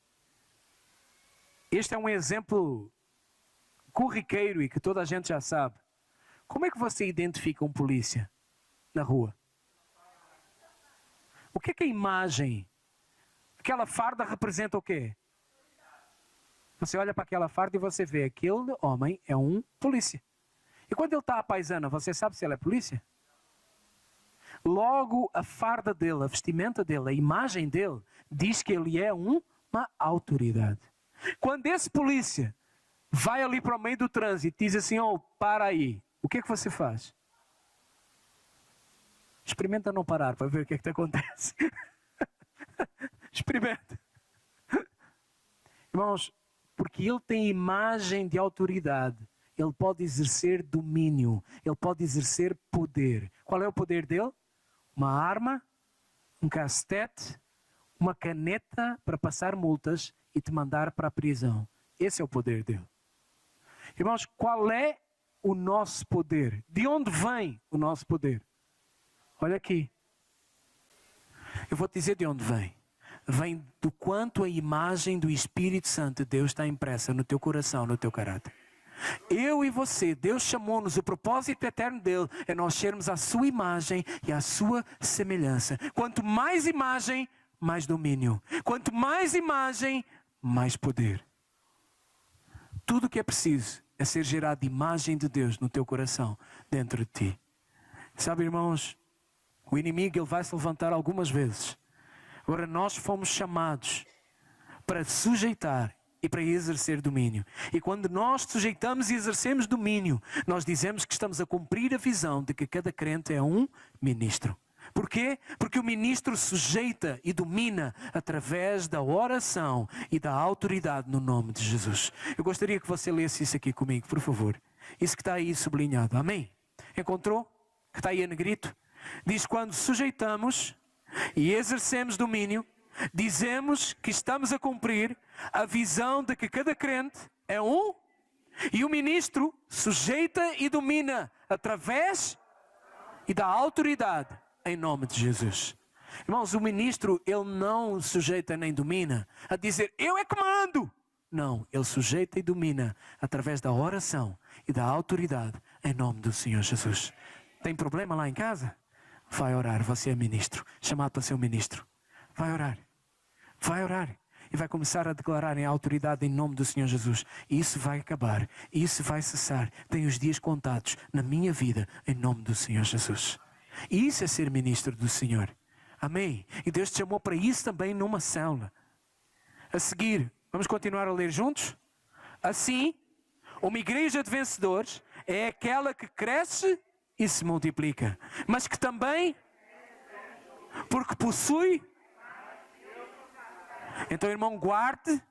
Este é um exemplo corriqueiro e que toda a gente já sabe. Como é que você identifica um polícia na rua? O que é a imagem? Aquela farda representa o quê? Você olha para aquela farda e você vê, aquele homem é um polícia. E quando ele está à paisana, você sabe se ele é polícia? Logo, a farda dele, a vestimenta dele, a imagem dele, diz que ele é uma autoridade. Quando esse polícia vai ali para o meio do trânsito e diz assim, oh, para aí, o que é que você faz? Experimenta não parar para ver o que é que te acontece. Experimenta. Irmãos, porque ele tem imagem de autoridade, ele pode exercer domínio, ele pode exercer poder. Qual é o poder dele? Uma arma, um cacetete, uma caneta para passar multas e te mandar para a prisão. Esse é o poder dele. Irmãos, qual é o nosso poder? De onde vem o nosso poder? Olha aqui. Eu vou te dizer de onde vem. Vem do quanto a imagem do Espírito Santo de Deus está impressa no teu coração, no teu caráter. Eu e você, Deus chamou-nos, o propósito eterno dele é nós sermos a sua imagem e a sua semelhança. Quanto mais imagem, mais domínio. Quanto mais imagem, mais poder. Tudo o que é preciso é ser gerado de imagem de Deus no teu coração, dentro de ti. Sabe, irmãos, o inimigo ele vai se levantar algumas vezes. Agora nós fomos chamados para sujeitar e para exercer domínio. E quando nós sujeitamos e exercemos domínio, nós dizemos que estamos a cumprir a visão de que cada crente é um ministro. Porquê? Porque o ministro sujeita e domina através da oração e da autoridade no nome de Jesus. Eu gostaria que você lesse isso aqui comigo, por favor. Isso que está aí sublinhado. Amém? Encontrou? Que está aí em negrito? Diz, quando sujeitamos e exercemos domínio, dizemos que estamos a cumprir a visão de que cada crente é um, e o ministro sujeita e domina através e da autoridade em nome de Jesus. Irmãos, o ministro, ele não sujeita nem domina a dizer, eu é que mando. Não, ele sujeita e domina através da oração e da autoridade em nome do Senhor Jesus. Tem problema lá em casa? Vai orar, você é ministro, chamado para ser um ministro. Vai orar. Vai orar e vai começar a declarar em autoridade em nome do Senhor Jesus. E isso vai acabar, e isso vai cessar. Tem os dias contados na minha vida em nome do Senhor Jesus. E isso é ser ministro do Senhor. Amém? E Deus te chamou para isso também numa célula. A seguir, vamos continuar a ler juntos? Assim, uma igreja de vencedores é aquela que cresce e se multiplica, mas que também, porque possui. Então, irmão, guarde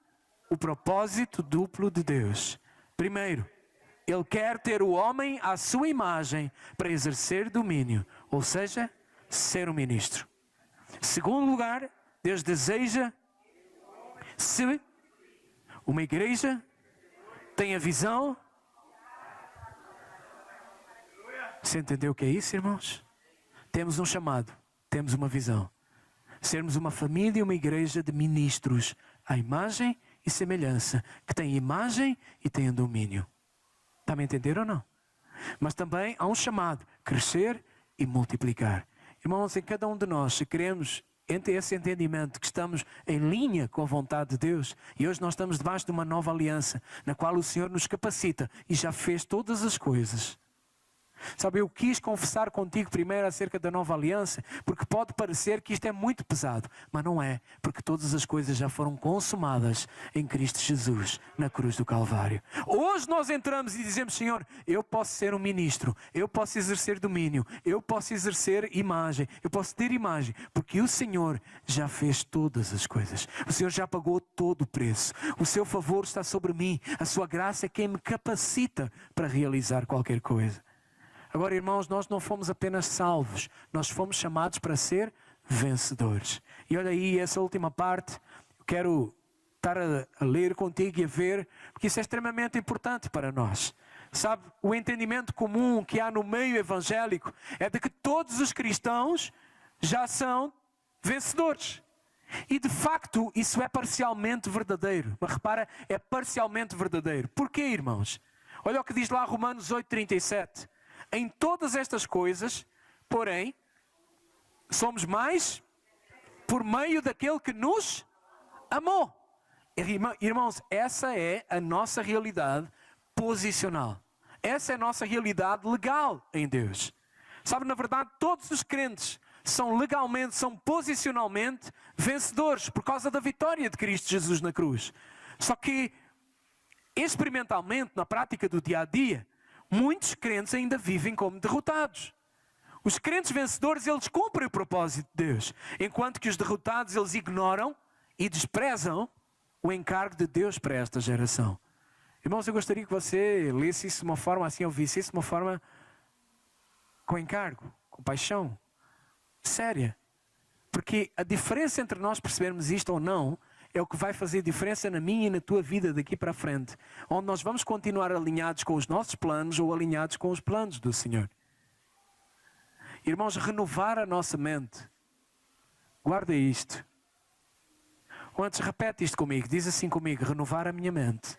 o propósito duplo de Deus. Primeiro, Ele quer ter o homem à sua imagem para exercer domínio, ou seja, ser um ministro. Segundo lugar, Deus deseja se uma igreja tem a visão. Você entendeu o que é isso, irmãos? Temos um chamado, temos uma visão. Sermos uma família e uma igreja de ministros à imagem e semelhança, que têm imagem e têm domínio. Está a me entender ou não? Mas também há um chamado, crescer e multiplicar. Irmãos, em cada um de nós, se queremos ter esse entendimento que estamos em linha com a vontade de Deus, e hoje nós estamos debaixo de uma nova aliança, na qual o Senhor nos capacita e já fez todas as coisas. Sabe, eu quis confessar contigo primeiro acerca da nova aliança, porque pode parecer que isto é muito pesado, mas não é, porque todas as coisas já foram consumadas em Cristo Jesus, na cruz do Calvário. Hoje nós entramos e dizemos, Senhor, eu posso ser um ministro, eu posso exercer domínio, eu posso exercer imagem, eu posso ter imagem, porque o Senhor já fez todas as coisas. O Senhor já pagou todo o preço. O seu favor está sobre mim, a sua graça é quem me capacita para realizar qualquer coisa. Agora, irmãos, nós não fomos apenas salvos, nós fomos chamados para ser vencedores. E olha aí, essa última parte, eu quero estar a ler contigo e a ver, porque isso é extremamente importante para nós. Sabe, o entendimento comum que há no meio evangélico é de que todos os cristãos já são vencedores. E de facto, isso é parcialmente verdadeiro. Mas repara, é parcialmente verdadeiro. Porquê, irmãos? Olha o que diz lá Romanos 8:37. Em todas estas coisas, porém, somos mais por meio daquele que nos amou. Irmãos, essa é a nossa realidade posicional. Essa é a nossa realidade legal em Deus. Sabe, na verdade, todos os crentes são legalmente, são posicionalmente vencedores por causa da vitória de Cristo Jesus na cruz. Só que, experimentalmente, na prática do dia a dia, muitos crentes ainda vivem como derrotados. Os crentes vencedores, eles cumprem o propósito de Deus, enquanto que os derrotados, eles ignoram e desprezam o encargo de Deus para esta geração. Irmãos, eu gostaria que você lesse isso de uma forma assim, ouvisse isso de uma forma com encargo, com paixão, séria. Porque a diferença entre nós percebermos isto ou não é o que vai fazer diferença na minha e na tua vida daqui para a frente. Onde nós vamos continuar alinhados com os nossos planos ou alinhados com os planos do Senhor. Irmãos, renovar a nossa mente. Guarda isto. Ou antes, repete isto comigo. Diz assim comigo: renovar a minha mente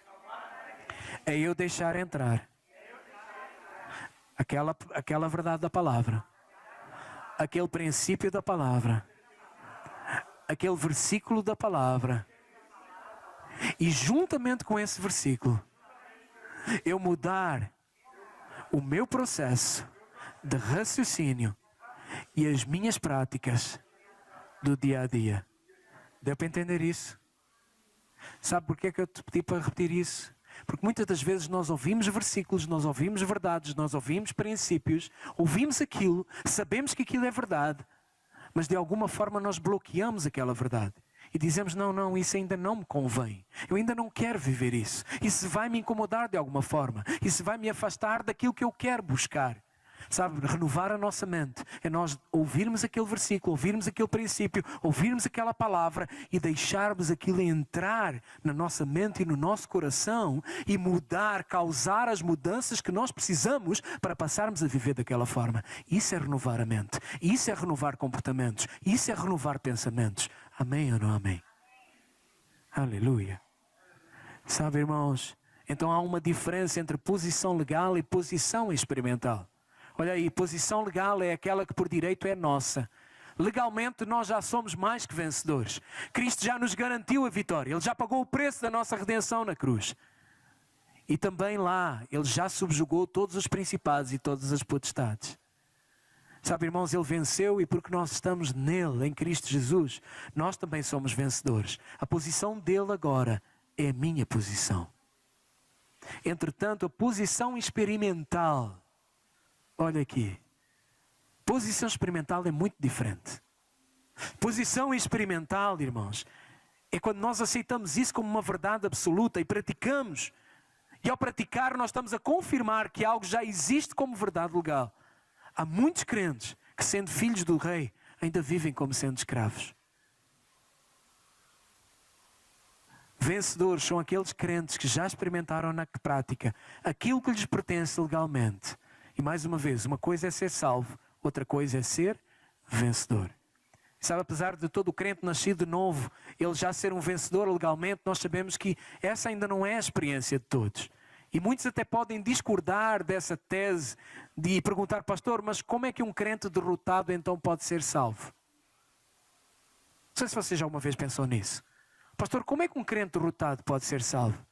é eu deixar entrar aquela verdade da palavra, aquele princípio da palavra, aquele versículo da palavra, e juntamente com esse versículo eu mudar o meu processo de raciocínio e as minhas práticas do dia a dia. Deu para entender isso? Sabe porquê que eu te pedi para repetir isso? Porque muitas das vezes nós ouvimos versículos, nós ouvimos verdades, nós ouvimos princípios, ouvimos aquilo, sabemos que aquilo é verdade, mas de alguma forma nós bloqueamos aquela verdade. E dizemos: não, isso ainda não me convém. Eu ainda não quero viver isso. Isso vai me incomodar de alguma forma. Isso vai me afastar daquilo que eu quero buscar. Sabe, renovar a nossa mente é nós ouvirmos aquele versículo, ouvirmos aquele princípio, ouvirmos aquela palavra e deixarmos aquilo entrar na nossa mente e no nosso coração e mudar, causar as mudanças que nós precisamos para passarmos a viver daquela forma. Isso é renovar a mente, isso é renovar comportamentos, isso é renovar pensamentos. Amém ou não amém? Aleluia. Sabe, irmãos, então há uma diferença entre posição legal e posição experimental. Olha aí, posição legal é aquela que por direito é nossa. Legalmente nós já somos mais que vencedores. Cristo já nos garantiu a vitória. Ele já pagou o preço da nossa redenção na cruz. E também lá, Ele já subjugou todos os principados e todas as potestades. Sabe, irmãos, Ele venceu, e porque nós estamos nele, em Cristo Jesus, nós também somos vencedores. A posição dele agora é a minha posição. Entretanto, a posição experimental, olha aqui, posição experimental é muito diferente. Posição experimental, irmãos, é quando nós aceitamos isso como uma verdade absoluta e praticamos. E ao praticar nós estamos a confirmar que algo já existe como verdade legal. Há muitos crentes que, sendo filhos do rei, ainda vivem como sendo escravos. Vencedores são aqueles crentes que já experimentaram na prática aquilo que lhes pertence legalmente. E mais uma vez, uma coisa é ser salvo, outra coisa é ser vencedor. Sabe, apesar de todo o crente nascido de novo, ele já ser um vencedor legalmente, nós sabemos que essa ainda não é a experiência de todos. E muitos até podem discordar dessa tese de perguntar: pastor, mas como é que um crente derrotado então pode ser salvo? Não sei se você já uma vez pensou nisso. Pastor, como é que um crente derrotado pode ser salvo?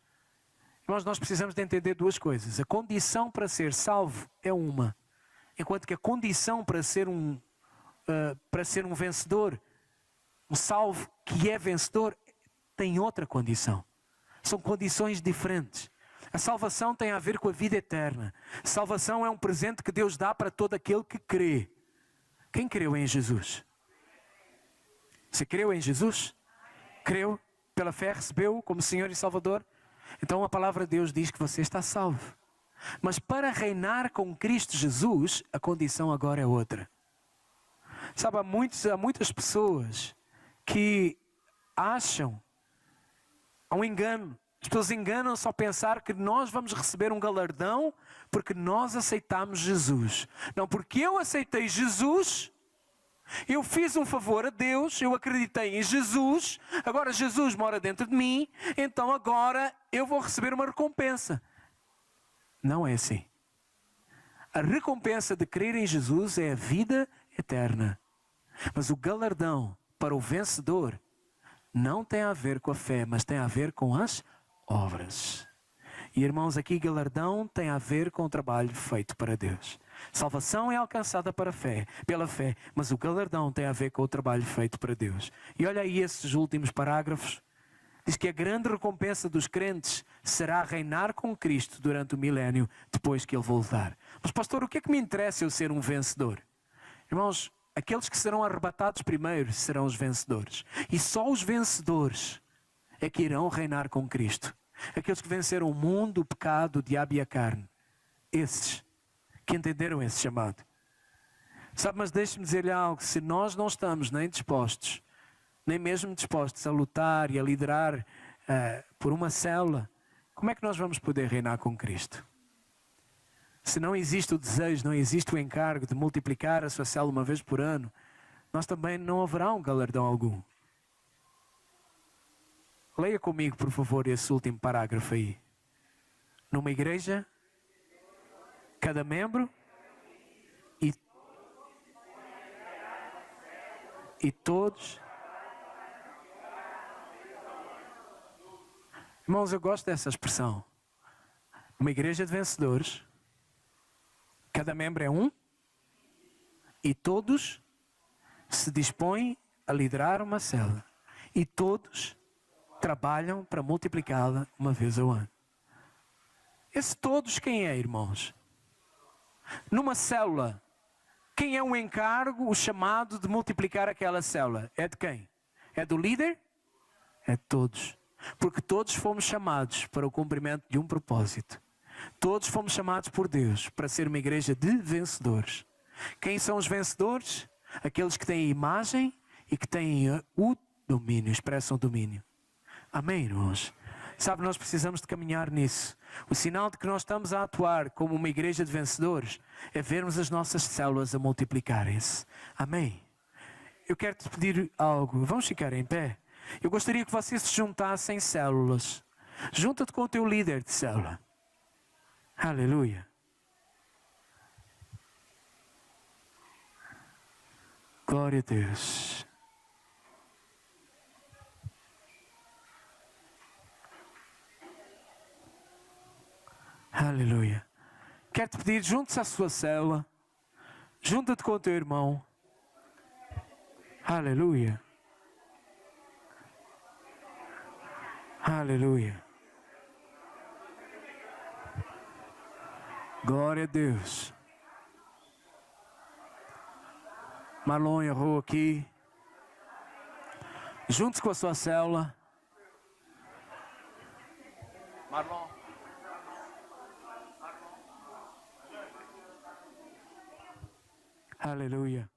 Irmãos, nós precisamos de entender duas coisas. A condição para ser salvo é uma, enquanto que a condição para ser um vencedor, um salvo que é vencedor, tem outra condição. São condições diferentes. A salvação tem a ver com a vida eterna. A salvação é um presente que Deus dá para todo aquele que crê. Quem creu em Jesus? Você creu em Jesus? Creu? Pela fé recebeu como Senhor e Salvador? Então a palavra de Deus diz que você está salvo. Mas para reinar com Cristo Jesus, a condição agora é outra. Sabe, há muitas pessoas que acham, há um engano. As pessoas enganam-se ao pensar que nós vamos receber um galardão porque nós aceitamos Jesus. Não, porque eu aceitei Jesus, eu fiz um favor a Deus, eu acreditei em Jesus, agora Jesus mora dentro de mim, então agora eu vou receber uma recompensa. Não é assim. A recompensa de crer em Jesus é a vida eterna. Mas o galardão para o vencedor não tem a ver com a fé, mas tem a ver com as obras. E irmãos, aqui galardão tem a ver com o trabalho feito para Deus. Salvação é alcançada pela fé, mas o galardão tem a ver com o trabalho feito para Deus. E olha aí esses últimos parágrafos. Diz que a grande recompensa dos crentes será reinar com Cristo durante o milénio, depois que Ele voltar. Mas pastor, o que é que me interessa eu ser um vencedor? Irmãos, aqueles que serão arrebatados primeiro serão os vencedores. E só os vencedores é que irão reinar com Cristo. Aqueles que venceram o mundo, o pecado, o diabo e a carne. Esses que entenderam esse chamado. Sabe, mas deixe-me dizer-lhe algo. Se nós não estamos nem dispostos, nem mesmo dispostos a lutar e a liderar por uma célula, como é que nós vamos poder reinar com Cristo? Se não existe o desejo, não existe o encargo de multiplicar a sua célula uma vez por ano, nós também não haverá um galardão algum. Leia comigo, por favor, esse último parágrafo aí. Numa igreja, cada membro e todos. Irmãos, eu gosto dessa expressão. Uma igreja de vencedores, cada membro é um, e todos se dispõem a liderar uma célula. E todos trabalham para multiplicá-la uma vez ao ano. Esse todos quem é, irmãos? Numa célula, quem é o encargo, o chamado de multiplicar aquela célula? É de quem? É do líder? É de todos. Porque todos fomos chamados para o cumprimento de um propósito. Todos fomos chamados por Deus para ser uma igreja de vencedores. Quem são os vencedores? Aqueles que têm a imagem e que têm o domínio, expressam o domínio. Amém, irmãos? Sabe, nós precisamos de caminhar nisso. O sinal de que nós estamos a atuar como uma igreja de vencedores é vermos as nossas células a multiplicarem-se. Amém? Eu quero te pedir algo. Vamos ficar em pé? Eu gostaria que vocês se juntassem células. Junta-te com o teu líder de célula. Aleluia. Glória a Deus. Aleluia. Quero te pedir, junte-se à sua célula. Junta-te com o teu irmão. Aleluia. Aleluia. Glória a Deus. Marlon errou aqui. Junte-se com a sua célula. Marlon. Aleluia.